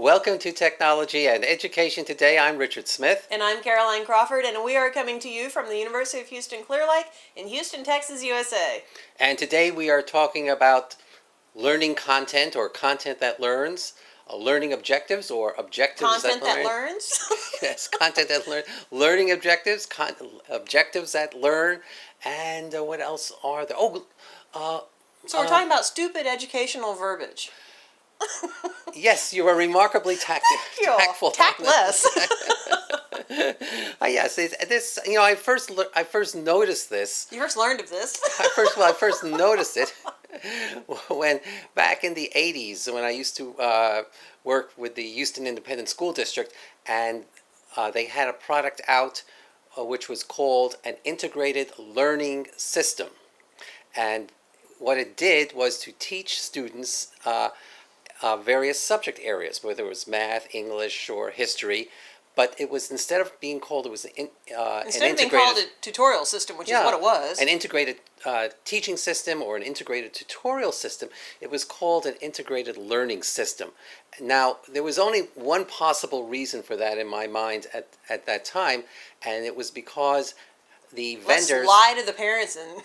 Welcome to Technology and Education Today. I'm Richard Smith. And I'm Caroline Crawford, and we are coming to you from the University of Houston Clear Lake in Houston, Texas, USA. And today we are talking about learning content or content that learns, learning objectives or objectives Content that learn. learns? Yes, content that learn, learning objectives, objectives that learn, and what else are there? So we're talking about stupid educational verbiage. Yes, you are remarkably tactful. Tactless. Yes, this. I first noticed this. You first learned of this. I first noticed it when back in the 80s when I used to work with the Houston Independent School District, and they had a product out which was called an integrated learning system, and what it did was to teach students various subject areas, whether it was math, English, or history. But it was, instead of being called, it was an integrated, being called a tutorial system, which is what it was. An integrated teaching system or an integrated tutorial system. It was called an integrated learning system. Now, there was only one possible reason for that in my mind at that time, and it was because the vendors... Let's lie to the parents and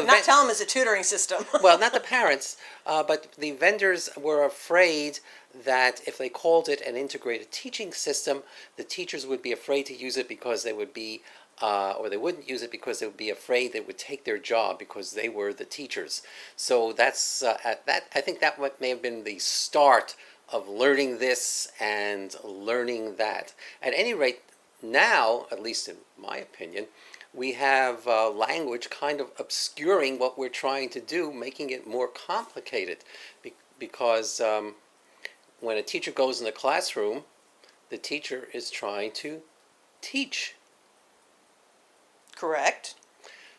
not tell them it's a tutoring system. Well, not the parents, but the vendors were afraid that if they called it an integrated teaching system, the teachers would be afraid to use it because they would be, or they wouldn't use it because they would be afraid they would take their job because they were the teachers. So that's I think that may have been the start of learning this and learning that. At any rate, now, at least in my opinion, we have language kind of obscuring what we're trying to do, making it more complicated, because when a teacher goes in the classroom, the teacher is trying to teach. Correct.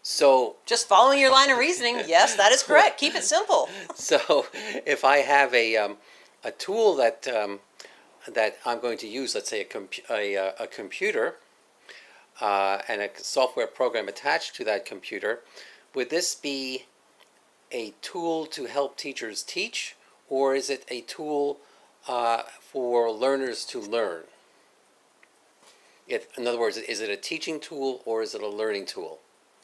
So, just following your line of reasoning, yes, that is correct. Keep it simple. So, if I have a tool that I'm going to use, let's say a computer, and a software program attached to that computer, would this be a tool to help teachers teach, or is it a tool for learners to learn? In other words, is it a teaching tool or is it a learning tool?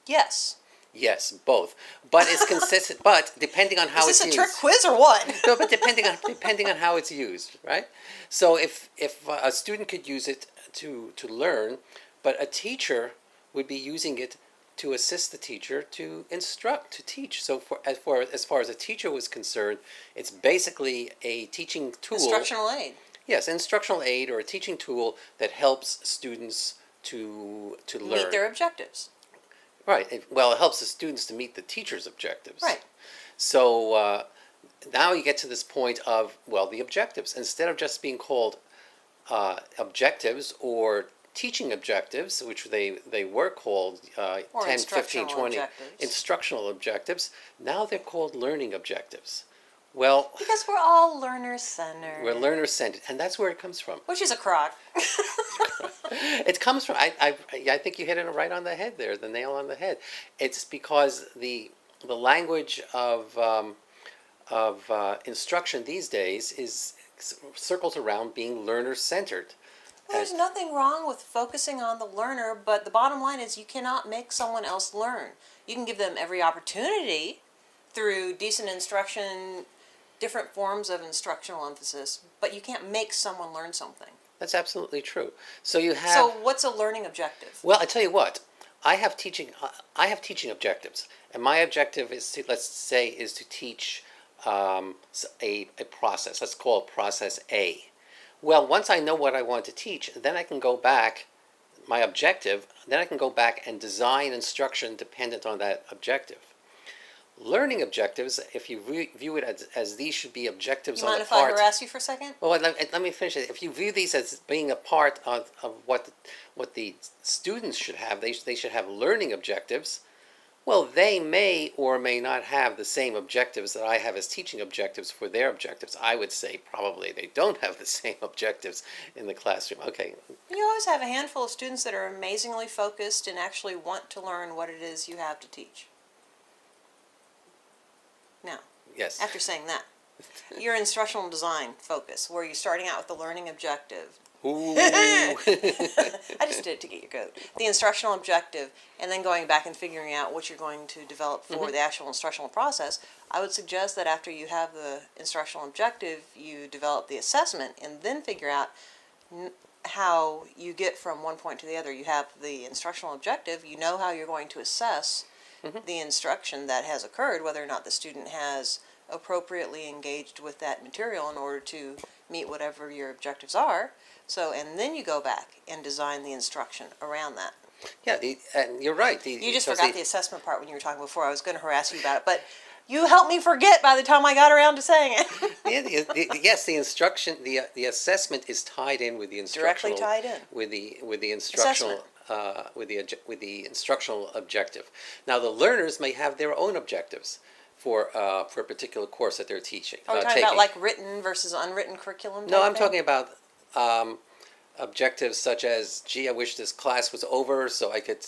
Yes. Yes, both. But it's consistent. But depending on how it's used. Is this a trick quiz or what? No, but depending on how it's used, right? So if a student could use it to learn, but a teacher would be using it to assist the teacher to instruct, to teach. So as far as a teacher was concerned, it's basically a teaching tool. Instructional aid. Yes, instructional aid or a teaching tool that helps students to learn. Meet their objectives. Right. It helps the students to meet the teacher's objectives. Right. So now you get to this point of, the objectives. Instead of just being called objectives or teaching objectives, which they were called 10, 15, 20 instructional objectives, now they're called learning objectives. Well, because we're all learner-centered. We're learner-centered, and that's where it comes from. Which is a crock. It comes from, I think you hit it right on the head there, the nail on the head. It's because the language of instruction these days is circles around being learner-centered. There's nothing wrong with focusing on the learner, but the bottom line is you cannot make someone else learn. You can give them every opportunity through decent instruction, different forms of instructional emphasis, but you can't make someone learn something. That's absolutely true. So you have. So what's a learning objective? Well, I tell you what, I have teaching objectives, and my objective is to, let's say, is to teach a process. Let's call it process A. Well, once I know what I want to teach, then I can go back, my objective, then I can go back and design instruction dependent on that objective. Learning objectives, if you view it as these should be objectives on the part... You mind if I harass you for a second? Well, let me finish it. If you view these as being a part of what the students should have, they should have learning objectives. Well, they may or may not have the same objectives that I have as teaching objectives for their objectives. I would say probably they don't have the same objectives in the classroom. Okay. You always have a handful of students that are amazingly focused and actually want to learn what it is you have to teach. Now, yes. After saying that, Your instructional design focus, where you're starting out with the learning objective. Ooh. I just did it to get your goat. The instructional objective, and then going back and figuring out what you're going to develop for the actual instructional process. I would suggest that after you have the instructional objective, you develop the assessment and then figure out how you get from one point to the other. You have the instructional objective, you know how you're going to assess the instruction that has occurred, whether or not the student has appropriately engaged with that material in order to meet whatever your objectives are. So, and then you go back and design the instruction around that. Yeah, and you're right. You just forgot the assessment part when you were talking before. I was going to harass you about it, but you helped me forget by the time I got around to saying it. Yeah, yes, the instruction, the assessment is tied in with the instructional, Directly tied in. with the instructional, with the instructional objective. Now, the learners may have their own objectives for a particular course that they're teaching. Are we talking about like written versus unwritten curriculum? No, I'm talking about objectives such as, gee, I wish this class was over so I could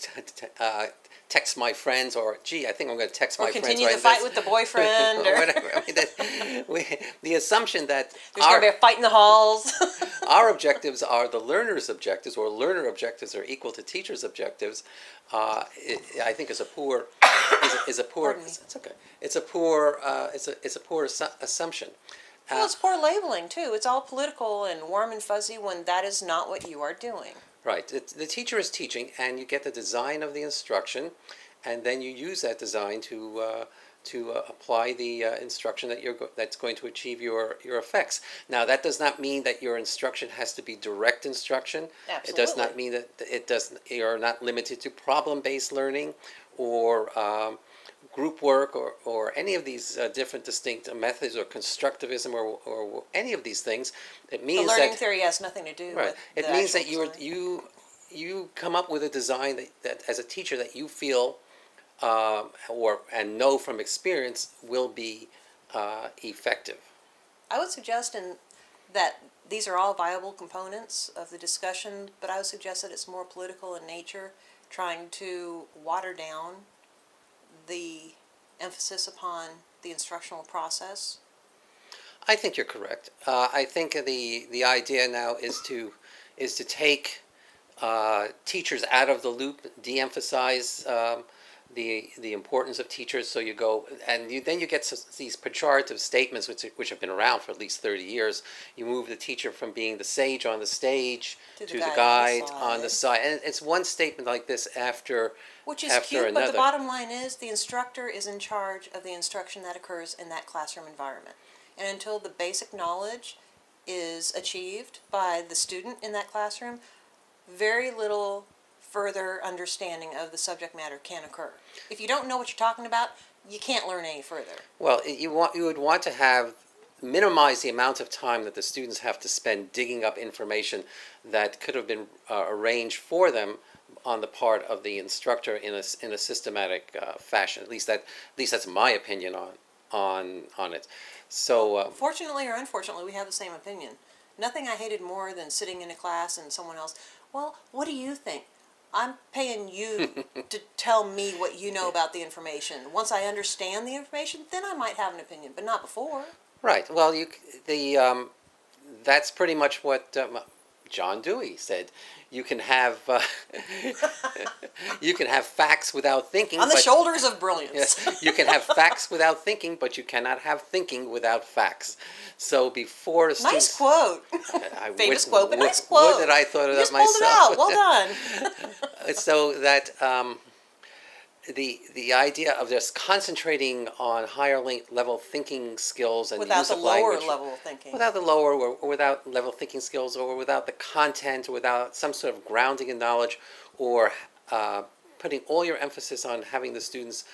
text my friends, or gee, I think I'm going to text my friends. Or continue the fight with the boyfriend. Or whatever. I mean, the assumption that there's going to be a fight in the halls. our objectives are the learner's objectives, or learner objectives are equal to teacher's objectives. I think is a poor. It's okay. It's a poor. It's a poor assumption. Well, it's poor labeling too. It's all political and warm and fuzzy when that is not what you are doing. Right. The teacher is teaching, and you get the design of the instruction, and then you use that design to apply the instruction that's going to achieve your effects. Now, that does not mean that your instruction has to be direct instruction. Absolutely. It does not mean that you're not limited to problem-based learning or group work or any of these different distinct methods, or constructivism, or any of these things. It means the learning theory has nothing to do with it means that you come up with a design that as a teacher that you feel and know from experience will be effective. I would suggest that these are all viable components of the discussion, but I would suggest that it's more political in nature, trying to water down the emphasis upon the instructional process. I think you're correct. I think the idea now is to take teachers out of the loop, de-emphasize the importance of teachers. So you go and then you get these pejorative statements which have been around for at least 30 years. You move the teacher from being the sage on the stage to the guide on the side, and it's one statement like this after. Which is cute, but the bottom line is the instructor is in charge of the instruction that occurs in that classroom environment. And until the basic knowledge is achieved by the student in that classroom, very little further understanding of the subject matter can occur. If you don't know what you're talking about, you can't learn any further. Well, you would want to minimize the amount of time that the students have to spend digging up information that could have been arranged for them on the part of the instructor in a systematic fashion. At least that's my opinion on it. So fortunately or unfortunately, we have the same opinion. Nothing I hated more than sitting in a class and someone else, well, what do you think? I'm paying you to tell me what you know about the information. Once I understand the information, then I might have an opinion, but not before. Right. Well, that's pretty much what John Dewey said. You can have facts without thinking. On the shoulders of brilliance. Yes, you can have facts without thinking, but you cannot have thinking without facts. So before a student, nice quote, famous quote, but nice quote. Would that I thought of you that myself? Pulled it out. Well done. So that the idea of just concentrating on higher level thinking skills and without use the of lower language, level thinking, without the lower or without level thinking skills, or without the content, or without some sort of grounding in knowledge, or putting all your emphasis on having the students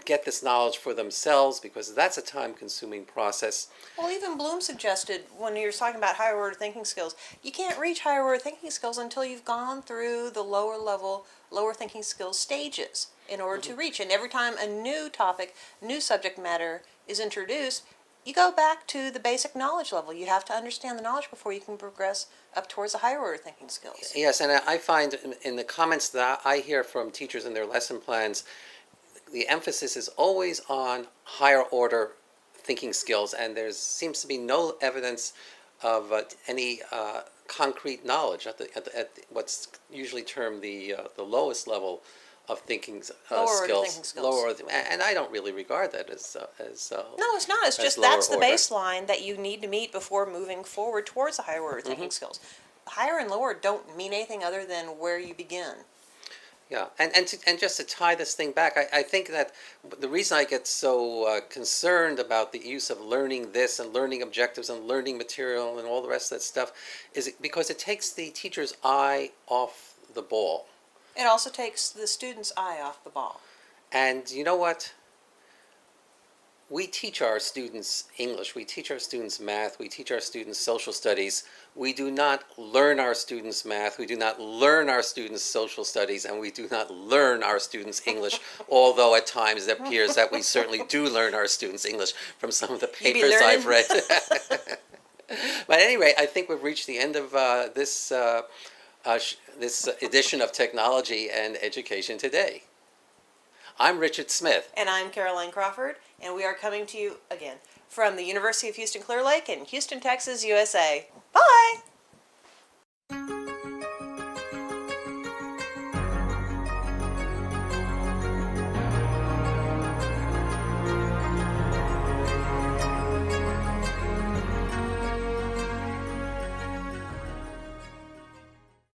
get this knowledge for themselves, because that's a time-consuming process. Well, even Bloom suggested, when you're talking about higher order thinking skills, you can't reach higher order thinking skills until you've gone through the lower level, lower thinking skills stages in order to reach. And every time a new topic, new subject matter is introduced, you go back to the basic knowledge level. You have to understand the knowledge before you can progress up towards the higher order thinking skills. Yes, and I find in the comments that I hear from teachers in their lesson plans, the emphasis is always on higher order thinking skills, and there seems to be no evidence of any concrete knowledge at what's usually termed the lowest level of thinking Lower order skills. thinking skills. Lower order, and I don't really regard that as No, it's not. It's just lower that's the order. baseline that you need to meet before moving forward towards the higher order thinking skills. Higher and lower don't mean anything other than where you begin. Yeah, and just to tie this thing back, I think that the reason I get so concerned about the use of learning this and learning objectives and learning material and all the rest of that stuff is because it takes the teacher's eye off the ball. It also takes the student's eye off the ball. And you know what? We teach our students English, we teach our students math, we teach our students social studies. We do not learn our students math, we do not learn our students social studies, and we do not learn our students English, although at times it appears that we certainly do learn our students English from some of the papers I've read. But at any rate, I think we've reached the end of this edition of Technology and Education Today. I'm Richard Smith. And I'm Caroline Crawford, and we are coming to you again from the University of Houston Clear Lake in Houston, Texas, USA. Bye!